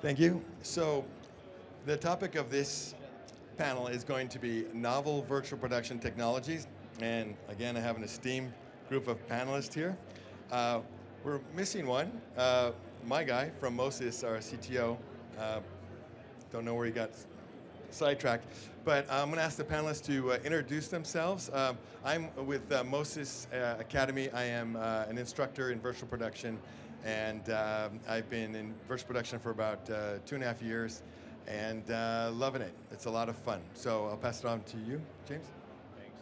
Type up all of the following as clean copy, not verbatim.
Thank you. So the topic of this panel is going to be novel virtual production technologies. And again, I have an esteemed group of panelists here. We're missing one. My guy from Mo-Sys, our CTO. Don't know where he got sidetracked. But I'm going to ask the panelists to introduce themselves. I'm with Mo-Sys Academy. I am an instructor in virtual production. And I've been in virtual production for about 2.5 years and loving it. It's a lot of fun. So I'll pass it on to you, James. Thanks.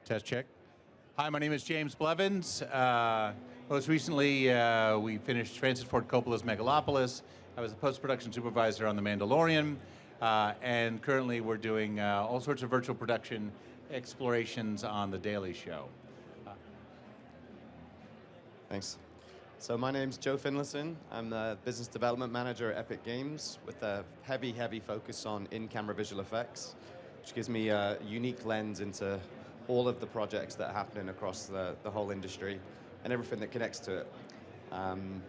Test check. Hi, my name is James Blevins. Most recently, we finished Francis Ford Coppola's Megalopolis. I was the post-production supervisor on The Mandalorian. And currently, we're doing all sorts of virtual production explorations on The Daily Show. Thanks. So my name's Joe Finlayson. I'm the business development manager at Epic Games with a heavy focus on in-camera visual effects, which gives me a unique lens into all of the projects that are happening across the whole industry and everything that connects to it.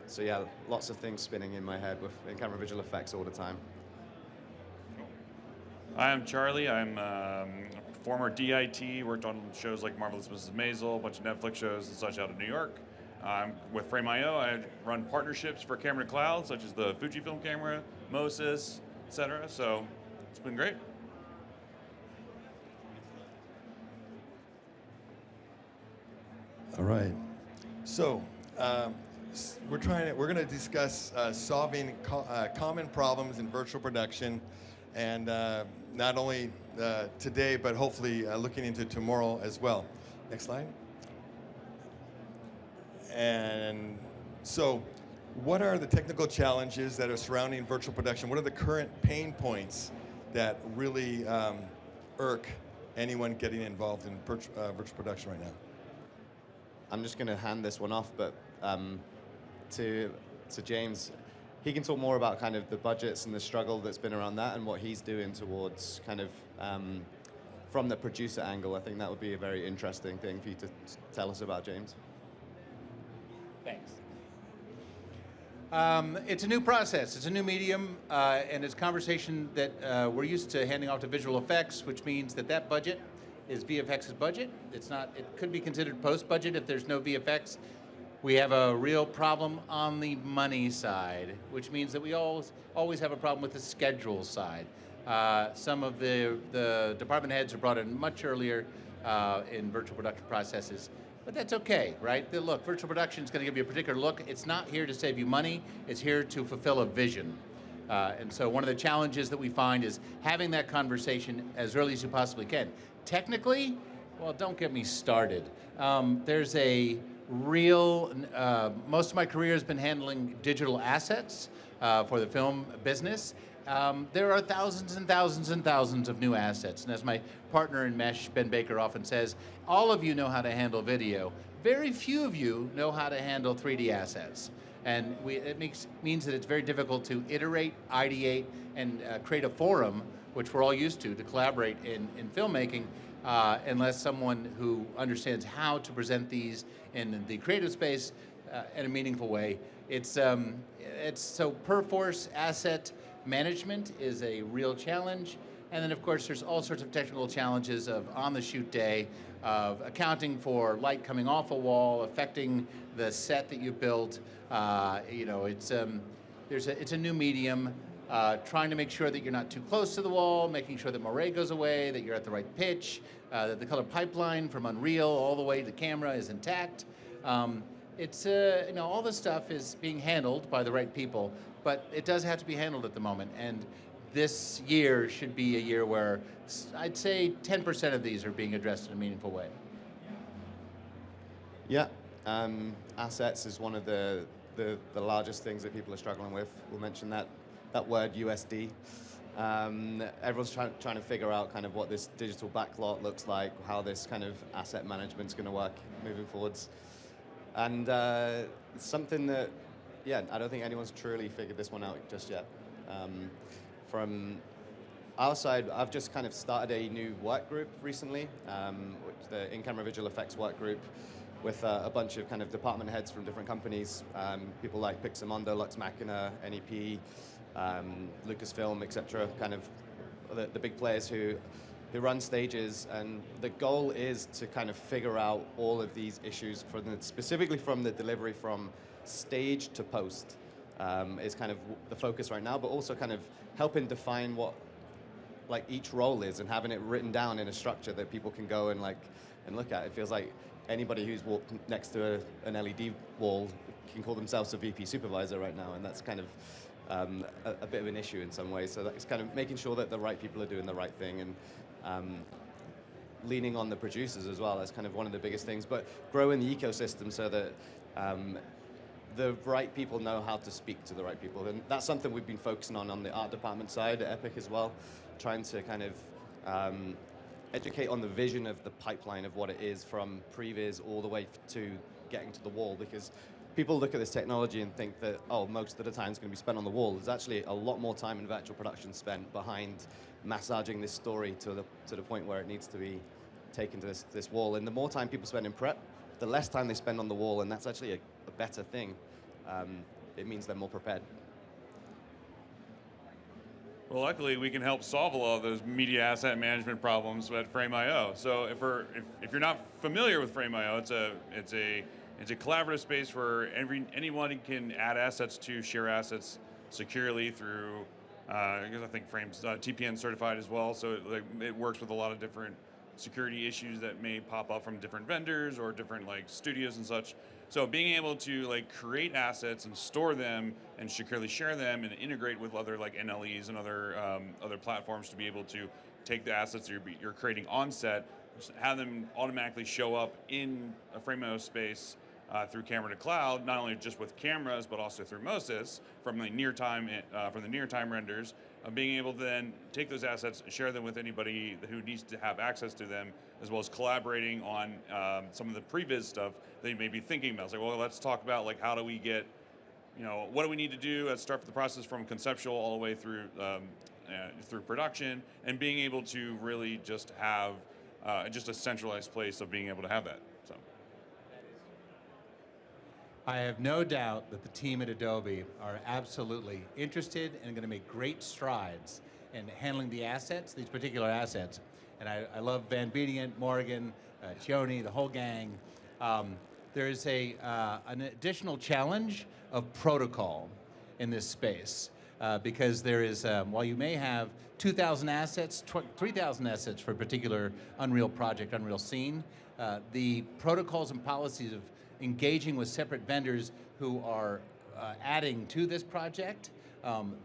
So yeah, lots of things spinning in my head with in-camera visual effects all the time. I'm Charlie. I'm former DIT, worked on shows like Marvelous Mrs. Maisel, a bunch of Netflix shows and such out of New York. With Frame.io, I run partnerships for camera cloud, such as the Fujifilm camera, Mo-Sys, etc. So it's been great. All right. So we're going to discuss solving common problems in virtual production, and not only today, but hopefully looking into tomorrow as well. Next slide. And so what are the technical challenges that are surrounding virtual production? What are the current pain points that really irk anyone getting involved in virtual production right now? I'm just going to hand this one off, but to James, he can talk more about kind of the budgets and the struggle that's been around that and what he's doing towards kind of from the producer angle. I think that would be a very interesting thing for you to tell us about, James. Thanks. It's a new process. It's a new medium, and it's a conversation that we're used to handing off to visual effects, which means that budget is VFX's budget. It's not. It could be considered post-budget if there's no VFX. We have a real problem on the money side, which means that we always have a problem with the schedule side. Some of the department heads are brought in much earlier in virtual production processes. But that's okay, right? Look, virtual production is going to give you a particular look. It's not here to save you money. It's here to fulfill a vision. And so one of the challenges that we find is having that conversation as early as you possibly can. Technically, well, don't get me started. There's a real, most of my career has been handling digital assets for the film business. There are thousands and thousands and thousands of new assets. And as my partner in Mesh, Ben Baker, often says, all of you know how to handle video. Very few of you know how to handle 3D assets. And it means that it's very difficult to iterate, ideate, and create a forum, which we're all used to collaborate in filmmaking, unless someone who understands how to present these in the creative space in a meaningful way. It's so per-force asset management is a real challenge. And then, of course, there's all sorts of technical challenges of on-the-shoot day, of accounting for light coming off a wall, affecting the set that you built. It's a new medium. Trying to make sure that you're not too close to the wall, making sure that moire goes away, that you're at the right pitch, that the color pipeline from Unreal all the way to the camera is intact. All this stuff is being handled by the right people, but it does have to be handled at the moment. And this year should be a year where I'd say 10% of these are being addressed in a meaningful way. Yeah, assets is one of the largest things that people are struggling with. We'll mention that word USD. Everyone's trying to figure out kind of what this digital backlot looks like, how this kind of asset management's going to work moving forwards. And it's something that, I don't think anyone's truly figured this one out just yet. From our side, I've just kind of started a new work group recently, which the in-camera visual effects work group, with a bunch of kind of department heads from different companies, people like Pixamondo, Lux Machina, NEP, Lucasfilm, etc. Kind of the big players who run stages, and the goal is to kind of figure out all of these issues specifically from the delivery from stage to post is kind of the focus right now, but also kind of helping define what like each role is and having it written down in a structure that people can go and look at. It feels like anybody who's walked next to an LED wall can call themselves a VP supervisor right now, and that's kind of a bit of an issue in some ways. So that's kind of making sure that the right people are doing the right thing, and leaning on the producers as well. That's kind of one of the biggest things. But growing the ecosystem so that the right people know how to speak to the right people. And that's something we've been focusing on the art department side at Epic as well, trying to kind of educate on the vision of the pipeline of what it is from previs all the way to getting to the wall, because people look at this technology and think that, oh, most of the time it's going to be spent on the wall. There's actually a lot more time in virtual production spent behind massaging this story to the point where it needs to be taken to this wall. And the more time people spend in prep, the less time they spend on the wall, and that's actually a better thing. It means they're more prepared. Well, luckily we can help solve a lot of those media asset management problems at Frame.io. So if you're not familiar with Frame.io, it's a collaborative space where anyone can add assets to, share assets securely through. I think Frame's TPN certified as well, so it works with a lot of different security issues that may pop up from different vendors or different studios and such. So being able to create assets and store them and securely share them and integrate with other NLEs and other platforms to be able to take the assets that you're creating on set, have them automatically show up in a Frame.io space through camera to cloud, not only just with cameras but also through Mo-Sys from the near time renders. Being able to then take those assets, share them with anybody who needs to have access to them, as well as collaborating on some of the previs stuff that you may be thinking about. It's well, let's talk about how do we get, what do we need to do? Let's start the process from conceptual all the way through production, and being able to really just have just a centralized place of being able to have that. So. I have no doubt that the team at Adobe are absolutely interested and going to make great strides in handling the assets, these particular assets. And I love Van Bedient, Morgan, Chioni, the whole gang. There is an additional challenge of protocol in this space because there is, while you may have 2,000 assets, 3,000 assets for a particular Unreal project, Unreal scene, the protocols and policies of engaging with separate vendors who are adding to this project,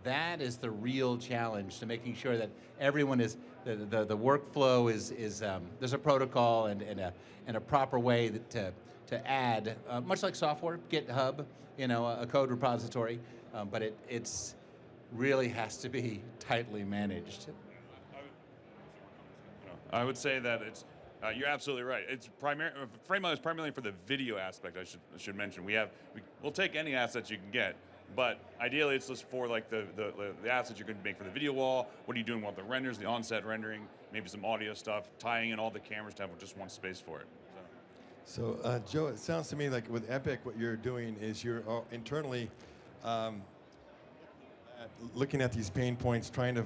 that is the real challenge to making sure that everyone is, the workflow is there's a protocol and a proper way to add, much like software, GitHub, a code repository, but it's really has to be tightly managed. I would say that you're absolutely right. It's Frame.io is primarily for the video aspect. I should mention we'll take any assets you can get, but ideally it's just for the assets you're going to make for the video wall. What are you doing with the renders, the on-set rendering, maybe some audio stuff, tying in all the cameras to have just one space for it. So Joe, it sounds to me like with Epic, what you're doing is you're internally looking at these pain points, trying to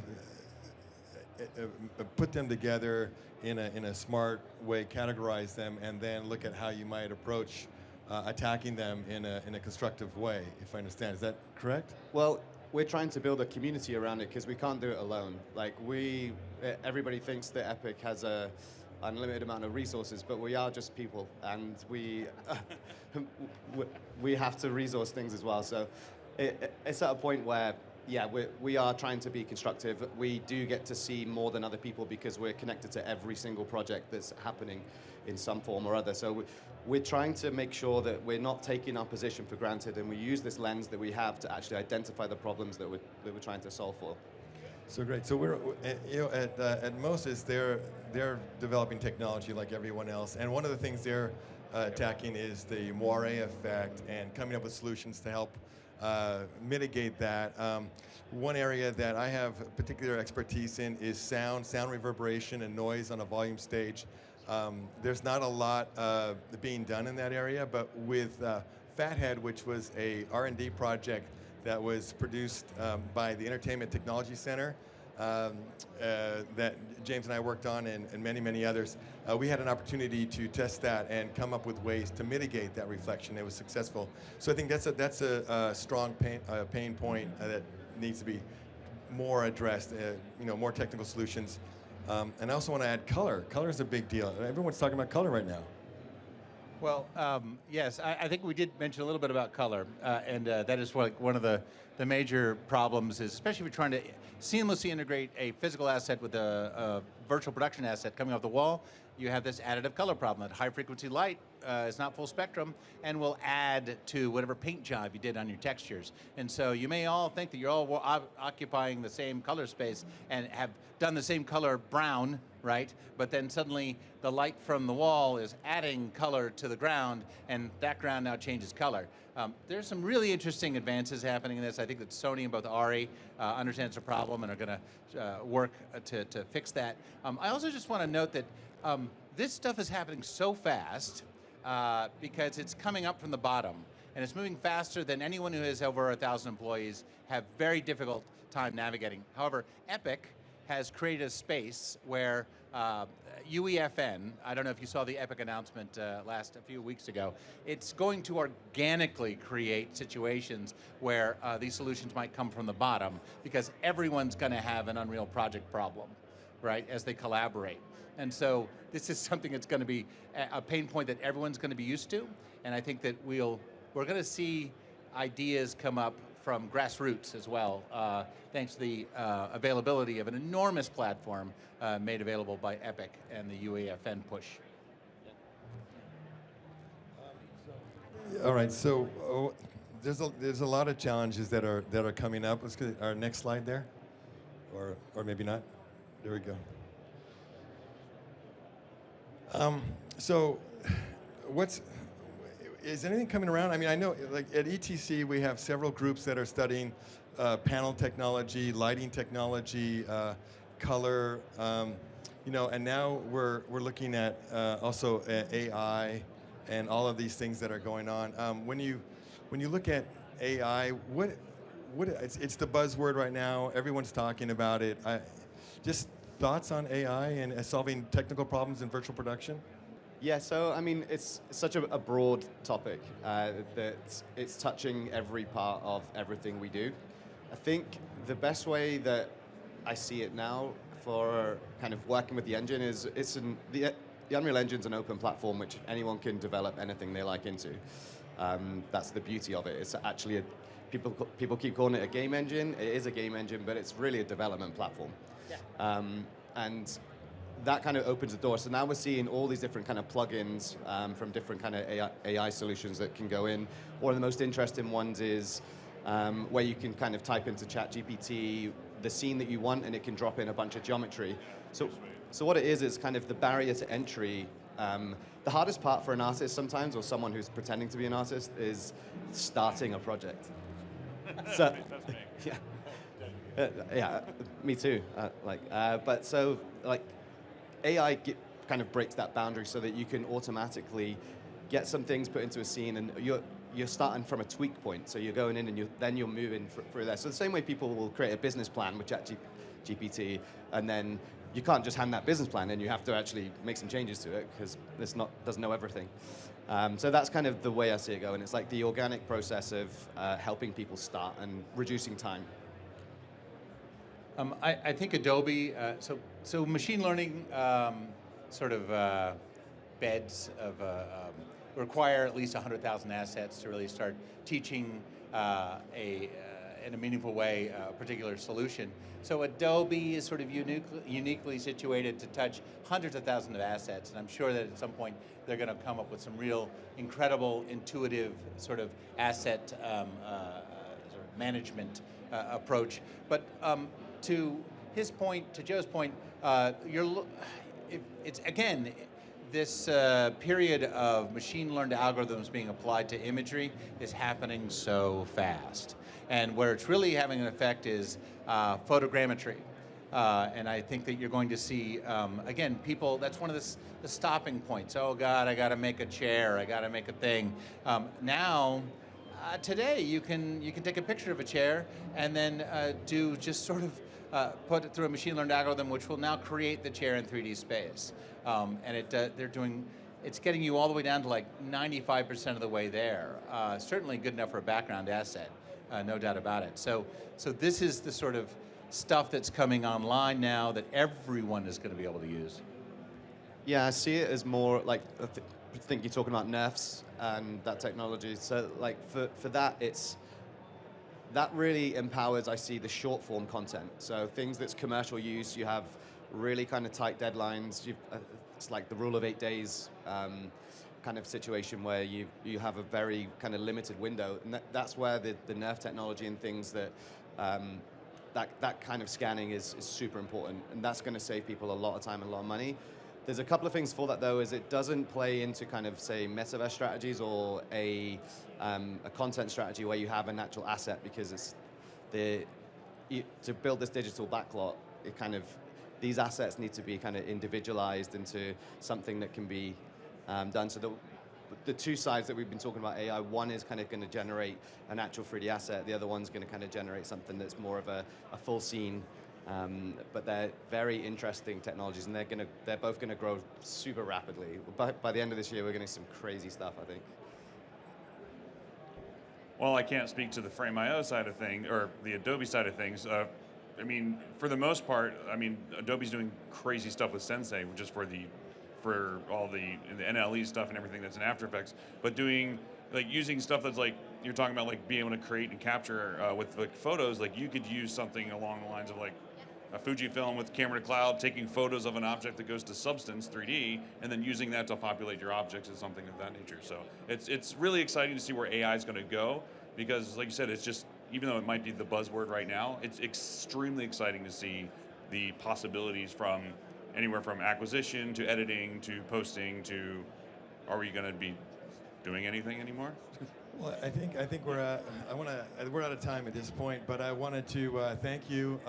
put them together in a smart way, categorize them, and then look at how you might approach attacking them in a constructive way, if I understand. Is that correct? Well, we're trying to build a community around it because we can't do it alone. Everybody thinks that Epic has a unlimited amount of resources, but we are just people, and we have to resource things as well. So it's at a point where, yeah, we are trying to be constructive. We do get to see more than other people because we're connected to every single project that's happening in some form or other. So we're trying to make sure that we're not taking our position for granted, and we use this lens that we have to actually identify the problems that we're trying to solve for. So great. So we're at Mo-Sys, they're developing technology like everyone else, and one of the things they're attacking is the moire effect and coming up with solutions to help mitigate that. One area that I have particular expertise in is sound reverberation and noise on a volume stage. There's not a lot being done in that area, but with Fathead, which was a R&D project that was produced by the Entertainment Technology Center that James and I worked on, and many, many others, we had an opportunity to test that and come up with ways to mitigate that reflection. It was successful. So I think that's a strong pain point that needs to be more addressed, more technical solutions. And I also want to add color. Color is a big deal. Everyone's talking about color right now. Well, yes, I think we did mention a little bit about color, and that is one of the major problems, is especially if you're trying to seamlessly integrate a physical asset with a virtual production asset coming off the wall. You have this additive color problem. That high frequency light is not full spectrum and will add to whatever paint job you did on your textures. And so you may all think that you're all occupying the same color space and have done the same color brown, right? But then suddenly the light from the wall is adding color to the ground, and that ground now changes color. There's some really interesting advances happening in this. I think that Sony and both Ari understand it's a problem and are going to work to fix that. I also just want to note that this stuff is happening so fast because it's coming up from the bottom, and it's moving faster than anyone who has over 1,000 employees have very difficult time navigating. However, Epic has created a space where UEFN, I don't know if you saw the Epic announcement a few weeks ago, it's going to organically create situations where these solutions might come from the bottom, because everyone's going to have an Unreal project problem, right, as they collaborate. And so this is something that's going to be a pain point that everyone's going to be used to, and I think that we're going to see ideas come up from grassroots as well, thanks to the availability of an enormous platform made available by Epic and the UEFN push. All right, so there's a lot of challenges that are coming up. Let's get our next slide there, or maybe not. There we go. So, is anything coming around? I mean, I know, like at ETC, we have several groups that are studying panel technology, lighting technology, color, and now we're looking at also AI and all of these things that are going on. When you look at AI, it's the buzzword right now. Everyone's talking about it. Just thoughts on AI and solving technical problems in virtual production? Yeah, so I mean, it's such a broad topic that it's touching every part of everything we do. I think the best way that I see it now for kind of working with the engine is the Unreal Engine's an open platform which anyone can develop anything they like into. That's the beauty of it. It's actually people keep calling it a game engine. It is a game engine, but it's really a development platform. Yeah. And that kind of opens the door. So now we're seeing all these different kind of plugins from different kind of AI solutions that can go in. One of the most interesting ones is where you can kind of type into ChatGPT the scene that you want, and it can drop in a bunch of geometry. So what it is kind of the barrier to entry. The hardest part for an artist sometimes, or someone who's pretending to be an artist, is starting a project. So, That's me. Yeah. Yeah, me too. But AI kind of breaks that boundary so that you can automatically get some things put into a scene, and you're starting from a tweak point. So you're going in and then you're moving through there. So the same way people will create a business plan with ChatGPT, and then you can't just hand that business plan in. You have to actually make some changes to it because doesn't know everything. So that's kind of the way I see it going. It's like the organic process of helping people start and reducing time. I think Adobe, so machine learning beds of require at least 100,000 assets to really start teaching in a meaningful way a particular solution. So Adobe is sort of uniquely situated to touch hundreds of thousands of assets, and I'm sure that at some point they're going to come up with some real incredible, intuitive sort of asset sort of management approach. But to his point, to Joe's point, it's again, this period of machine learned algorithms being applied to imagery is happening so fast. And where it's really having an effect is photogrammetry. And I think that you're going to see, again, people, that's one of the stopping points. Oh God, I got to make a chair, I got to make a thing. Now, today you can take a picture of a chair and then do just sort of put it through a machine learned algorithm which will now create the chair in 3D space. And it's getting you all the way down to like 95% of the way there. Certainly good enough for a background asset, no doubt about it. So this is the sort of stuff that's coming online now that everyone is going to be able to use. Yeah, I see it as more like, I think you're talking about nerfs and that technology. So like for that, that really empowers, I see, the short form content. So things that's commercial use, you have really kind of tight deadlines. It's like the rule of 8 days kind of situation where you have a very kind of limited window. And that's where the nerf technology and things that kind of scanning is super important. And that's going to save people a lot of time and a lot of money. There's a couple of things for that, though, is it doesn't play into kind of, say, metaverse strategies or a content strategy where you have an actual asset, because it's to build this digital backlot, it kind of, these assets need to be kind of individualized into something that can be done. So the two sides that we've been talking about AI, one is kind of going to generate an actual 3D asset. The other one's going to kind of generate something that's more of a full scene. But they're very interesting technologies, and they're both going to grow super rapidly. By the end of this year, we're going to see some crazy stuff, I think. Well, I can't speak to the Frame.io side of things, or the Adobe side of things. I mean, for the most part, I mean, Adobe's doing crazy stuff with Sensei, which is for all the NLE stuff and everything that's in After Effects, but doing, like, using stuff that's like, you're talking about, like, being able to create and capture with like photos, like you could use something along the lines of like a Fujifilm with camera to cloud, taking photos of an object that goes to Substance 3D, and then using that to populate your objects and something of that nature. So it's really exciting to see where AI is going to go, because like you said, it's just, even though it might be the buzzword right now, it's extremely exciting to see the possibilities from anywhere from acquisition to editing to posting to, are we going to be doing anything anymore? Well, I think we're out of time at this point, but I wanted to thank you,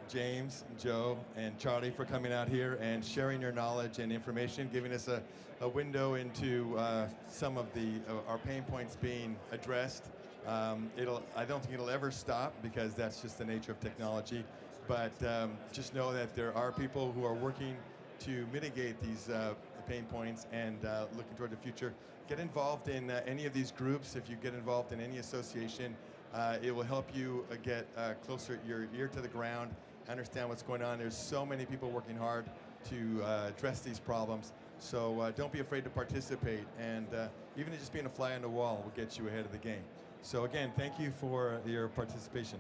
James, Joe, and Charlie, for coming out here and sharing your knowledge and information, giving us a window into some of our pain points being addressed. I don't think it'll ever stop, because that's just the nature of technology. But just know that there are people who are working to mitigate these pain points and looking toward the future. Get involved in any of these groups. If you get involved in any association, it will help you get closer, your ear to the ground, understand what's going on. There's so many people working hard to address these problems. So don't be afraid to participate, and even just being a fly on the wall will get you ahead of the game. So again, thank you for your participation.